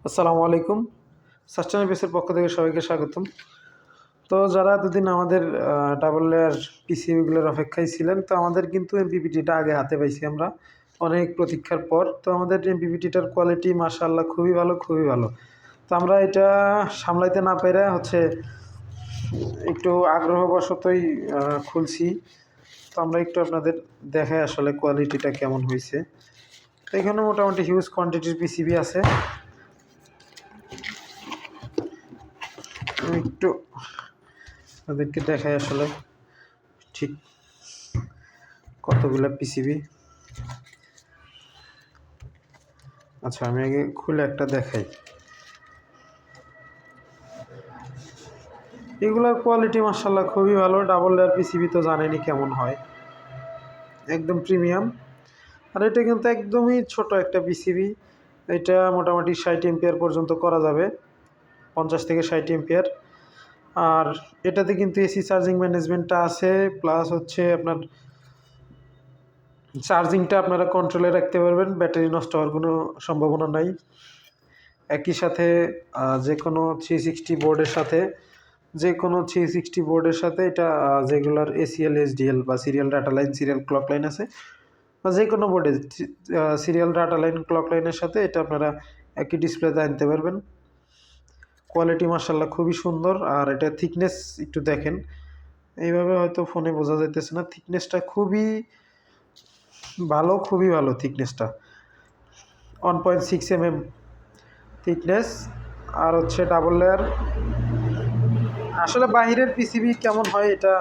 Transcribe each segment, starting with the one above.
আসসালামু আলাইকুম। সাস্টেনেবল বেসের পক্ষ থেকে সবাইকে স্বাগতম। তো যারা এতদিন আমাদের ডাবল লেয়ার পিসিবিগুলোর অপেক্ষায় ছিলেন, তো আমাদের কিন্তু এমপিপিটিটা আগে হাতে পাইছি আমরা অনেক প্রতীক্ষার পর। তো আমাদের এমপিপিটিটার কোয়ালিটি মাশাআল্লাহ খুবই ভালো, খুবই ভালো। তো আমরা এটা সামলাইতে না পেরে একটু আগ্রহবশতই খুলছি। তো আমরা একটু আপনাদের দেখাই আসলে কোয়ালিটিটা কেমন হইছে। তো এখানে মোটামুটি হিউজ কোয়ান্টিটির পিসিবি আছে। আমি একটু আপনাদেরকে দেখাই আসলে ঠিক কতগুলো পিসিবি। আচ্ছা, আমি আগে খুলে একটা দেখাই। এগুলোর কোয়ালিটি মাশাআল্লাহ খুবই ভালো। ডাবল লেয়ার পিসিবি তো জানেনই কেমন হয়, একদম প্রিমিয়াম। আর এটা কিন্তু একদমই ছোট একটা পিসিবি। এটা মোটামুটি 60 এম্পিয়ার পর্যন্ত করা যাবে, 50 থেকে 60 এম্পিয়ার। আর এটাতে কিন্তু এসি চার্জিং ম্যানেজমেন্টটা আছে, প্লাস হচ্ছে আপনার চার্জিংটা আপনারা কন্ট্রোলে রাখতে পারবেন, ব্যাটারি নষ্ট হওয়ার কোনো সম্ভাবনা নাই। একই সাথে যে কোনো 360 বোর্ডের সাথে এটা যেগুলোর এসিএল এসডিএল বা serial data line, serial clock line আছে, বা যে কোনো বোর্ডে সিরিয়াল ডাটা লাইন, ক্লক লাইনের সাথে এটা আপনারা একই ডিসপ্লেতে আনতে পারবেন। কোয়ালিটি মাশাআল্লাহ খুবই সুন্দর। আর এটা থিকনেস একটু দেখেন, এইভাবে হয়তো ফোনে বোঝা যাইতেছে না, থিকনেসটা খুবই ভালো, খুবই ভালো থিকনেসটা। 1.6 mm থিকনেস। আর হচ্ছে ডাবল লেয়ার। আসলে বাইরের পিসিবি কেমন হয় এটা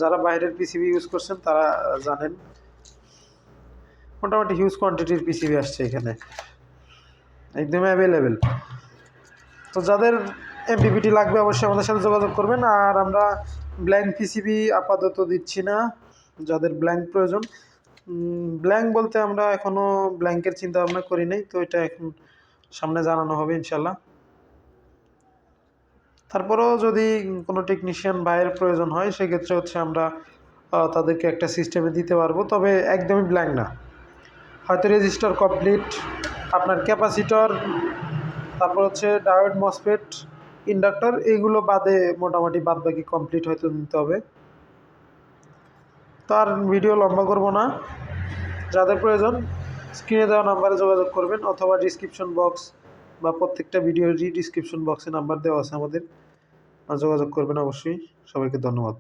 যারা বাইরের পিসিবি ইউজ করছেন তারা জানেন। মোটামুটি হিউজ কোয়ান্টিটির পিসিবি আসছে এখানে, একদম অ্যাভেলেবেল। তো যাদের এমপিপিটি লাগবে অবশ্যই আমাদের সাথে যোগাযোগ করবেন। আর আমরা ব্ল্যাঙ্ক পিসিবি আপাতত দিচ্ছি না। যাদের ব্ল্যাঙ্ক প্রয়োজন, ব্ল্যাঙ্ক বলতে আমরা এখনও ব্ল্যাঙ্কের চিন্তা ভাবনা করি নাই, তো এটা এখন সামনে জানানো হবে ইনশাল্লাহ। তারপরেও যদি কোনো টেকনিশিয়ান ভাইয়ের প্রয়োজন হয় সেক্ষেত্রে হচ্ছে আমরা তাদেরকে একটা সিস্টেমে দিতে পারবো, তবে একদমই ব্ল্যাঙ্ক না। হয়তো রেজিস্টার কমপ্লিট, আপনার ক্যাপাসিটর, তারপর হচ্ছে ডায়োড, মসফেট, ইন্ডাক্টর, এইগুলো বাদে মোটামুটি বাদবাকি কমপ্লিট হয়তো নিতে হবে। তো আর ভিডিও লম্বা করব না, যাদের প্রয়োজন স্ক্রিনে দেওয়া নাম্বারে যোগাযোগ করবেন, অথবা ডিসক্রিপশন বক্স বা প্রত্যেকটা ভিডিওরই ডিসক্রিপশন বক্সে নাম্বার দেওয়া আছে আমাদের, যোগাযোগ করবেন অবশ্যই। সবাইকে ধন্যবাদ।